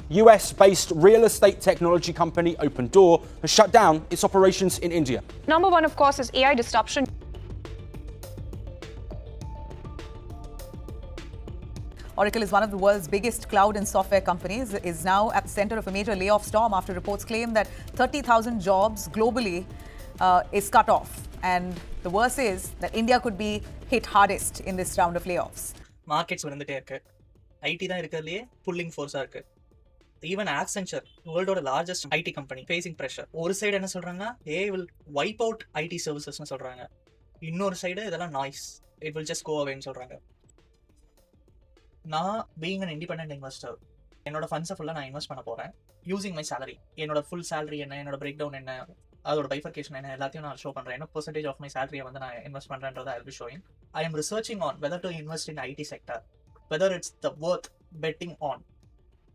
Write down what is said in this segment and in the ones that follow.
US-based real estate technology company Opendoor has shut down its operations in India. Number one, of course, is AI disruption. Oracle is one of the world's biggest cloud and software companies, is now at the center of a major layoff storm after reports claim that 30,000 jobs globally is cut off. And the worst is that India could be hit hardest in this round of layoffs. Markets வந்துட்டே இருக்கு. IT தான் இருக்கிறதுலையே pulling ஃபோர்ஸாக இருக்கு. Even Accenture வேர்ல்டோட largest IT company facing pressure. ஒரு side என்ன சொல்றாங்க, AI will wipe out IT சர்வீசஸ்னு சொல்றாங்க. இன்னொரு சைடு இதெல்லாம் noise, it will just go அவேன்னு சொல்றாங்க. நான் பீயிங் அன் இண்டிபெண்டன்ட் இன்வெஸ்டர், என்னோட ஃபண்ட்ஸை ஃபுல்லாக நான் இன்வெஸ்ட் பண்ண போகிறேன் யூசிங் மை சேலரி. என்னோட ஃபுல் சேலரி என்ன, என்னோட பிரேக் டவுன் என்ன, அதோட பைஃபர்கேஷன் என்ன, எல்லாத்தையும் நான் ஷோ பண்ணுறேன். என்ன பர்சன்டேஜ் ஆஃப் மை சேலரியை வந்து நான் இன்வெஸ்ட் பண்ணுறேன்றதை I will be showing. I am researching on whether to invest in IT sector, whether it's the worth betting on.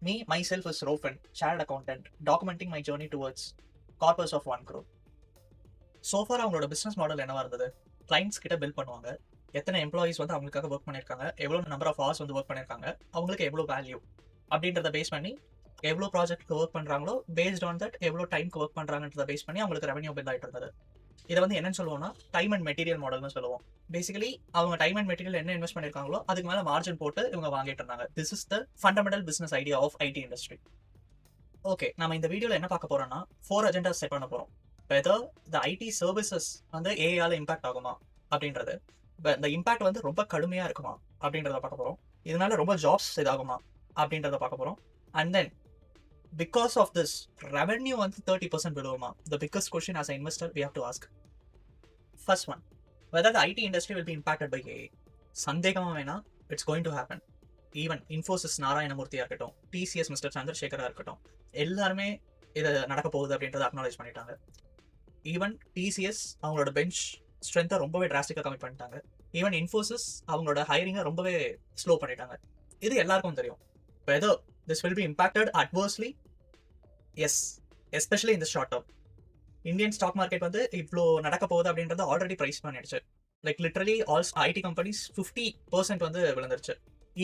Me myself is ரோஃபன், chartered accountant, documenting my journey towards corpus of 1 crore. So far அவங்களோட business model என்னவா இருந்தது, clients கிட்ட bill பண்ணுவாங்க, எத்தனை employees வந்து அவங்களுக்காக work பண்ணியிருக்காங்க, எவ்வளோ நம்பர் ஆஃப் ஹவர்ஸ் வந்து ஒர்க் பண்ணியிருக்காங்க, அவங்களுக்கு எவ்வளோ வேல்யூ அப்படின்றத பேஸ் பண்ணி எவ்வளோ ப்ராஜெக்ட்க்கு ஒர்க் பண்ணுறாங்களோ பேஸ்ட் ஆன் தட் எவ்வளோ டைம்க்கு ஒர்க் பண்ணுறாங்கன்றத பேஸ் பண்ணி அவங்களுக்கு ரெவன்யூ பில் ஆகிட்டு இருந்தது. இதை வந்து என்னன்னு சொல்லுவோம்னா டைம் அண்ட் மெட்டீரியல் மாடல்னு சொல்லுவோம். பேசிக்கலி அவங்க டைம் அண்ட் மெட்டீரியல் என்ன இன்வெஸ்ட் பண்ணியிருக்காங்களோ அதுக்கு மேலே மார்ஜின் போட்டு இவங்க வாங்கிட்டு இருந்தாங்க. This is the fundamental business idea of IT industry. Okay, நம்ம இந்த வீடியோவில் என்ன பார்க்க போறோம்னா 4 அஜெண்டாஸ் செட் பண்ண போகிறோம். வெதர் த ஐடி சர்வீசஸ் வந்து ஏஐயால் இம்பாக்ட் ஆகுமா அப்படின்றது, இந்த இம்பாக்ட் வந்து ரொம்ப கடுமையாக இருக்குமா அப்படின்றத பார்க்க போகிறோம். இதனால ரொம்ப ஜாப்ஸ் இதாகுமா அப்படின்றத பார்க்க போகிறோம். And then because of this revenue வந்து 30% விழுவுமா? The biggest question as a investor we have to ask. First one, whether the IT industry will be impacted by AI. சந்தேகமாக வேணா, it's going to happen. Even Infosys நாராயணமூர்த்தியாக இருக்கட்டும், TCS mister சந்திரசேகராக இருக்கட்டும், எல்லாருமே இதை நடக்க போகுது அப்படின்றத அக்னாலேஜ் பண்ணிட்டாங்க. ஈவன் டிசிஎஸ் அவங்களோட பெஞ்ச் ஸ்ட்ரென்த்தை ரொம்பவே டிராஸ்டிக்காக கம்மி பண்ணிட்டாங்க. ஈவன் இன்ஃபோசிஸ் அவங்களோட ஹைரிங்கை ரொம்பவே ஸ்லோ பண்ணிட்டாங்க. இது எல்லாருக்கும் தெரியும். Whether this will be impacted adversely, yes, especially இந்த short term. Indian stock market வந்து இவ்வளோ நடக்க போகுது அப்படின்றத ஆல்ரெடி ப்ரைஸ் பண்ணிடுச்சு. Like literally all IT companies 50% வந்து விழுந்துருச்சு.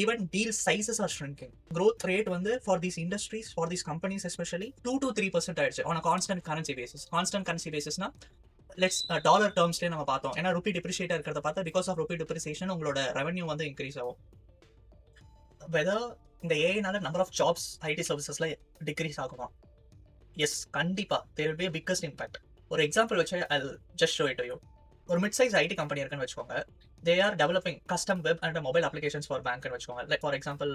Even deal sizes are shrinking. growth rate வந்து for these industries, for these companies especially 2 to 3% ஆயிடுச்சு on constant currency basis. Constant currency பேசிஸ்னா லெட்ஸ் டாலர் டேர்ம்ஸ்லேயே நம்ம பார்த்தோம். ஏன்னா ருபி டிப்ரிஷியேட் இருக்கிறத பார்த்தா பிகாஸ் ஆஃப் ருபி டிப்ரிசியேஷன் உங்களோட ரெவன்யூ வந்து இன்க்ரீஸ் ஆகும். வெதர் இந்த ஏஐனால நம்பர் ஆஃப் ஜாப்ஸ் ஐடி சர்வீசஸ்ல டிக்ரீஸ் ஆகுமா? எஸ், கண்டிப்பாக there will be a biggest impact. ஒரு எக்ஸாம்பிள் வச்சு I just show it to you. ஒரு மிட் சைஸ் ஐடி கம்பெனி இருக்குன்னு வச்சுக்கோங்க. They are developing custom web and mobile applications for பேங்க்னு வச்சுக்கோங்க. லைக் ஃபார் எக்ஸாம்பிள்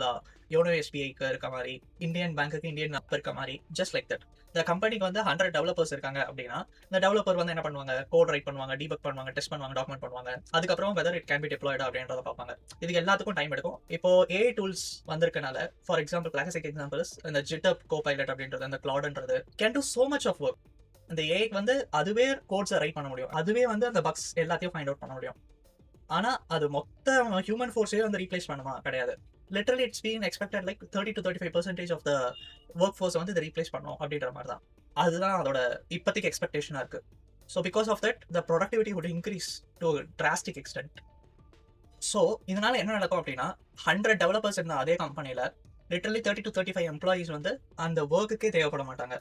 யோனோ எஸ்பிஐக்கு இருக்க மாதிரி, இந்தியன் பேங்க்குக்கு இந்தியன் ஆப் இருக்க மாதிரி, ஜஸ்ட் லைக் தட். இந்த கம்பெனிக்கு வந்து 100 டெவலப்பர்ஸ் இருக்காங்க அப்படின்னா, இந்த டெவலப்பர் வந்து என்ன பண்ணுவாங்க, கோட் ரைட் பண்ணுவாங்க, டீபக் பண்ணுவாங்க, டெஸ்ட் பண்ணுவாங்க, டாக்குமெண்ட் பண்ணுவாங்க. அதுக்கப்புறம் whether it can be deployed அப்படின்றத பார்ப்பாங்க. இதுக்கு எல்லாத்துக்கும் டைம் எடுக்கும். இப்போ ஏஐ டூல்ஸ் வந்திருக்கனால, ஃபார் எக்ஸாம்பிள் கிளாசிக் எக்ஸாம்பிள்ஸ் இந்த ஜிட்டப் கோபைலட் அப்படின்றது, அந்த கிளவுட்ன்றது can do so much of work. அந்த ஏஐக்கு வந்து அதுவே கோட்ஸை ரைட் பண்ண முடியும், அதுவே வந்து அந்த பக்ஸ் எல்லாத்தையும் ஃபைண்ட் அவுட் பண்ண முடியும். ஆனால் அது மொத்த ஹியூமன் ஃபோர்ஸையே வந்து ரீப்ளேஸ் பண்ணுமா? கிடையாது. Literally it's been expected like 30 to 35% of the work ஃபோர்ஸை வந்து இதை ரீப்ளேஸ் பண்ணும் அப்படின்ற மாதிரி தான். அதுதான் அதோட இப்போதைக்கு எக்ஸ்பெக்டேஷனாக இருக்கு. So because of that the productivity would increase to drastic extent. So இதனால என்ன நடக்கும் அப்படின்னா, 100 டெவலப்பர்ஸ் இருந்த அதே கம்பெனியில் லிட்டரலி 30 to 35 எம்ப்ளாயீஸ் வந்து அந்த ஒர்க்குக்கே தேவைப்பட மாட்டாங்க.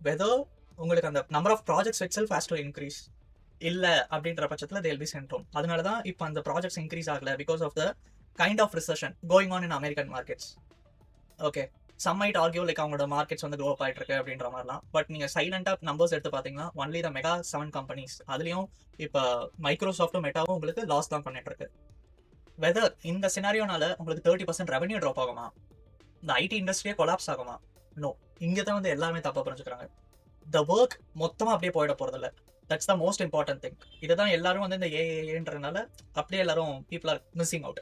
வெதர் உங்களுக்கு அந்த number of projects itself has to increase இல்லை அப்படின்ற பட்சத்தில் தேல் பி சென்ட் ஹோம். அதனால தான் இப்போ அந்த ப்ராஜெக்ட்ஸ் இன்க்ரீஸ் ஆகலை, because of the kind of recession going on in American markets. Okay, some might argue like அவங்களோட மார்க்கெட்ஸ் வந்து க்ரோ அப் ஆகிட்டு இருக்கு அப்படின்ற மாதிரிலாம். பட் நீங்கள் சைலண்டாக நம்பர்ஸ் எடுத்து பார்த்தீங்கன்னா ஒன்லி த மெகா 7 கம்பெனிஸ், அதுலேயும் இப்போ மைக்ரோசாஃப்ட்டும் மெட்டாவும் உங்களுக்கு லாஸ் தான் பண்ணிட்டு இருக்கு. வெதர் இந்த சினாரியோனால உங்களுக்கு 30% ரெவன்யூ ட்ராப் ஆகுமா? இந்த ஐடி இண்டஸ்ட்ரியே கொலாப்ஸ் ஆகுமா? நோ. இங்கே தான் வந்து எல்லாருமே தப்பாக புரிஞ்சுக்கிறாங்க. த ஒர்க் மொத்தமாக அப்படியே போயிட போகிறதில்ல. That's the most important thing. இதை தான் எல்லாரும் வந்து இந்த ஏஏன்றதுனால அப்படியே எல்லாரும் பீப்புள் ஆர் மிஸ்ஸிங் அவுட்.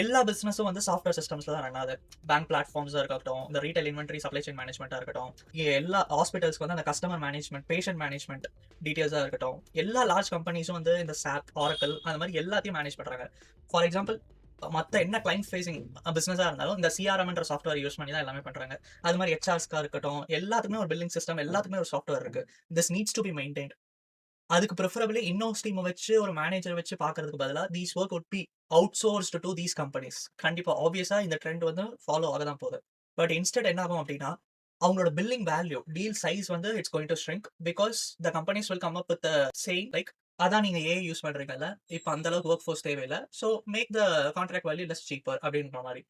எல்லா பிஸ்னஸும் வந்து சாஃப்ட்வேர் சிஸ்டம்ஸில் தான் ரன் ஆகுது. பேங்க் பிளாட்ஃபார்ம்ஸாக இருக்கட்டும், இந்த ரீட்டைல் இன்வென்ட்ரி சப்ளை செயின் மேனேஜ்மெண்ட்டாக இருக்கட்டும், எல்லா ஹாஸ்பிட்டல்ஸ்க்கு வந்து அந்த கஸ்டமர் மேனேஜ்மெண்ட், பேஷண்ட் மேனேஜ்மெண்ட் டீட்டெயில்ஸாக இருக்கட்டும், எல்லா லார்ஜ் கம்பெனிஸும் வந்து இந்த சாப், ஆரக்கிள் அந்த மாதிரி எல்லாத்தையும் மேனேஜ் பண்ணுறாங்க. ஃபார் எக்ஸாம்பிள் மற்ற என்ன கிளைண்ட் ஃபேசிங் பிஸ்னஸாக இருந்தாலும் இந்த சிஆர்எம்ன்ற சாஃப்ட்வேர் யூஸ் பண்ணி தான் எல்லாமே பண்ணுறாங்க. அது மாதிரி ஹெச்ஆர்ஸ்க்காக இருக்கட்டும், எல்லாத்துக்குமே ஒரு பில்லிங் சிஸ்டம், எல்லாத்துக்குமே ஒரு சாஃப்ட்வேர் இருக்குது. This needs to be maintained. அதுக்கு ப்ரிஃபரபிளி இன்னொரு டீமை வச்சு ஒரு மேனேஜர் வச்சு பார்க்கறதுக்கு பதிலாக these work would be outsourced to these companies. கண்டிப்பாக ஆப்வியஸாக இந்த ட்ரெண்ட் வந்து ஃபாலோ ஆக தான் போகுது. பட் இன்ஸ்டெட் என்ன ஆகும் அப்படின்னா, அவங்களோட பில்லிங் வேல்யூ, டீல் சைஸ் வந்து it's going to shrink because the companies will come up with saying like அதான் நீங்க ஏஐ யூஸ் பண்றீங்கல்ல, இப்போ அந்த அளவுக்கு ஒர்க் ஃபோர்ஸ் தேவையில்லை, so make the contract value less cheaper அப்படின்ற மாதிரி.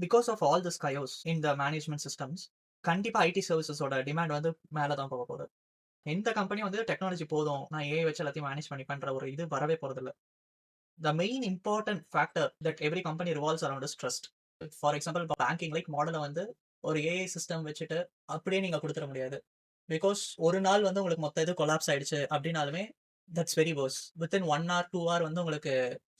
Because of all this chaos in the management systems கண்டிப்பா ஐடி சர்வீசஸோட டிமாண்ட் வந்து மேலே தான் போக போகுது. எந்த கம்பெனி வந்து டெக்னாலஜி போதும் நான் ஏஐ வச்சு எல்லாத்தையும் மேனேஜ் பண்ணி பண்ற ஒரு இது வரவே போறதில்ல. The main important factor that every company revolves around is trust. For example banking like மாடலை வந்து ஒரு ஏஐ சிஸ்டம் வச்சுட்டு அப்படியே நீங்க கொடுத்துட முடியாது. பிகாஸ் ஒரு நாள் வந்து உங்களுக்கு மொத்த இது கொலாப்ஸ் ஆயிடுச்சு அப்படின்னாலுமே that's very worse. Within 1 hour 2 hour வந்து உங்களுக்கு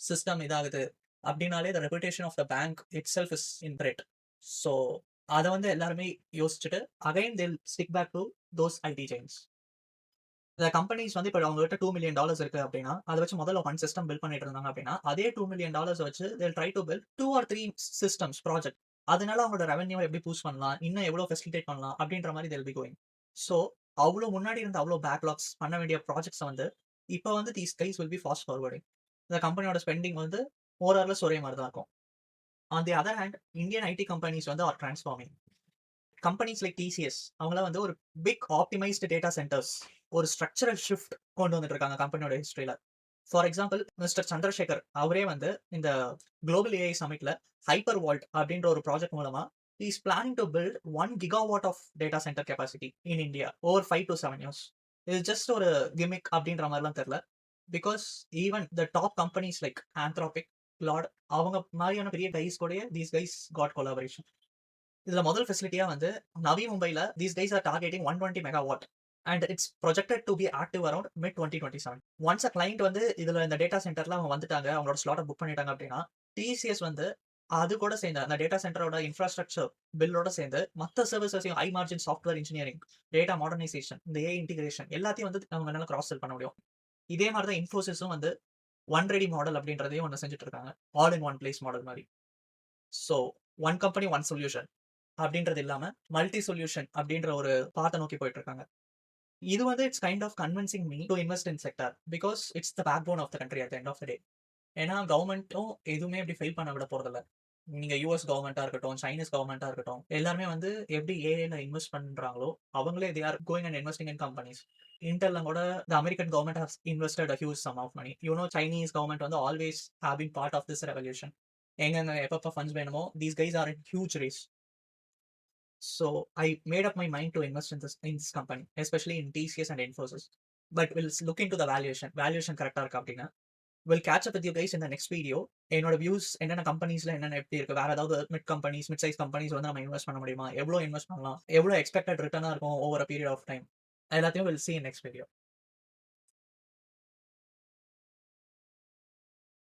சிஸ்டம் இதாகுது அப்படின்னாலே the reputation of the bank itself is in threat. So அதை வந்து எல்லாருமே யோசிச்சுட்டு again they'll stick back to those IT giants. இந்த கம்பெனிஸ் வந்து இப்போ அவங்ககிட்ட $2 million இருக்கு அப்படின்னா அதை வச்சு முதல்ல ஒன் சிஸ்டம் பில்ட் பண்ணிட்டு இருந்தாங்க அப்படின்னா அதே $2 million வச்சு they'll try to build 2 or 3 systems project. அதனால அவங்களோட ரெவன்யூ எப்படி பூஸ்ட் பண்ணலாம், இன்னும் எவ்வளோ ஃபெசிலிட்டேட் பண்ணலாம் அப்படின்ற மாதிரி they'll be going. ஸோ அவ்வளோ முன்னாடி இருந்த அவ்வளோ பேக்லாக்ஸ் பண்ண வேண்டிய ப்ராஜெக்ட்ஸ் வந்து இப்போ வந்து these guys will be fast forwarding. இந்த கம்பெனியோட ஸ்பெண்டிங் வந்து more or less ஒரே மாதிரி தான் இருக்கும். On the other hand Indian IT companies வந்து are transforming. Companies like TCS அவங்களாம் வந்து ஒரு பிக் ஆப்டிமைஸ்டு டேட்டா சென்டர்ஸ் ஒரு ஸ்ட்ரக்சரல் ஷிஃப்ட் கொண்டு வந்துட்டு இருக்காங்க கம்பெனியோட ஹிஸ்டரியில. ஃபார் எக்ஸாம்பிள் மிஸ்டர் சந்திரசேகர் அவரே வந்து இந்த குளோபல் ஏஐ சமிட்ல ஹைப்பர் வால்ட் அப்படின்ற ஒரு ப்ராஜெக்ட் மூலமா is planning to build 1 gigawatt of data centre capacity in India over 5 to 7 years. இது ஜஸ்ட் ஒரு கிமிக் அப்படின்ற மாதிரிலாம் தெரியல. Because even the top companies like Anthropic, Claude அவங்க மாதிரியான பெரிய கைஸ் கூட தீஸ் கைஸ் காட் கொலாபரேஷன். இதுல முதல் ஃபெசிலிட்டியா வந்து நவி மும்பைல these guys R targeting 120 megawatt and it's projected to be active around mid 2027. once a client வந்து இதுல இந்த டேட்டா சென்டர்ல அவங்க வந்துட்டாங்க, அவங்களோட ஸ்லாட்டை புக் பண்ணிட்டாங்க அப்படின்னா டிசிஎஸ் வந்து அது கூட சேர்ந்து அந்த டேட்டா சென்டரோட இன்ஃப்ராஸ்ட்ரக்சர் பில்லோட சேர்ந்து மற்ற சர்வீசஸையும் high margin software engineering, data modernisation, இந்த ஏஐ இன்டிகிரேஷன் எல்லாத்தையும் வந்து அவங்க நல்லா கிராஸ் செல் பண்ண முடியும். இதே மாதிரி தான் இன்ஃபோசிஸும் வந்து ஒன் ரெடி மாடல் அப்படின்றதையும் ஒன்று செஞ்சுட்டு இருக்காங்க, all in one place model மாதிரி. So one company one solution அப்படின்றது இல்லாம மல்டி சொல்யூஷன் அப்படின்ற ஒரு பாத்தை நோக்கி போயிட்டு இருக்காங்க. இது வந்து it's kind of convincing me to invest in sector because it's the backbone of the country at the end of the day. ஏன்னா கவர்மெண்ட்டும் எதுவுமே இப்படி ஃபெயில் பண்ண விட போறதில்ல. நீங்க யூஎஸ் கவர்மெண்டா இருக்கட்டும், சைனீஸ் கவர்மெண்டா இருக்கட்டும், எல்லாருமே வந்து எப்படி ஏஐல இன்வெஸ்ட் பண்றாங்களோ அவங்களே they are going and investing in companies. இன்டெல்ல கூட the American government has invested a huge sum of money. You know Chinese government வந்து always have been part of this revolution. எங்க எப்பப்போ ஃபண்ட்ஸ் வேணுமோ these guys are in huge race. So I made up my mind to invest in this company, especially in TCS and Infosys. But we'll look into the valuation correct-ஆ இருக்கு அப்படின்னா we'll catch up with you guys in the next video. என்னோட views என்னென்ன கம்பெனிஸ்ல என்னென்ன எப்படி இருக்கு, வேற ஏதாவது mid size companies வந்து நம்ம இன்வெஸ்ட் பண்ண முடியுமா, எவ்வளோ இன்வெஸ்ட் பண்ணலாம், எவ்வளோ எக்ஸ்பெக்டட் ரிட்டர்னா இருக்கும் over a period of time, எல்லாத்தையும் we'll see in next video.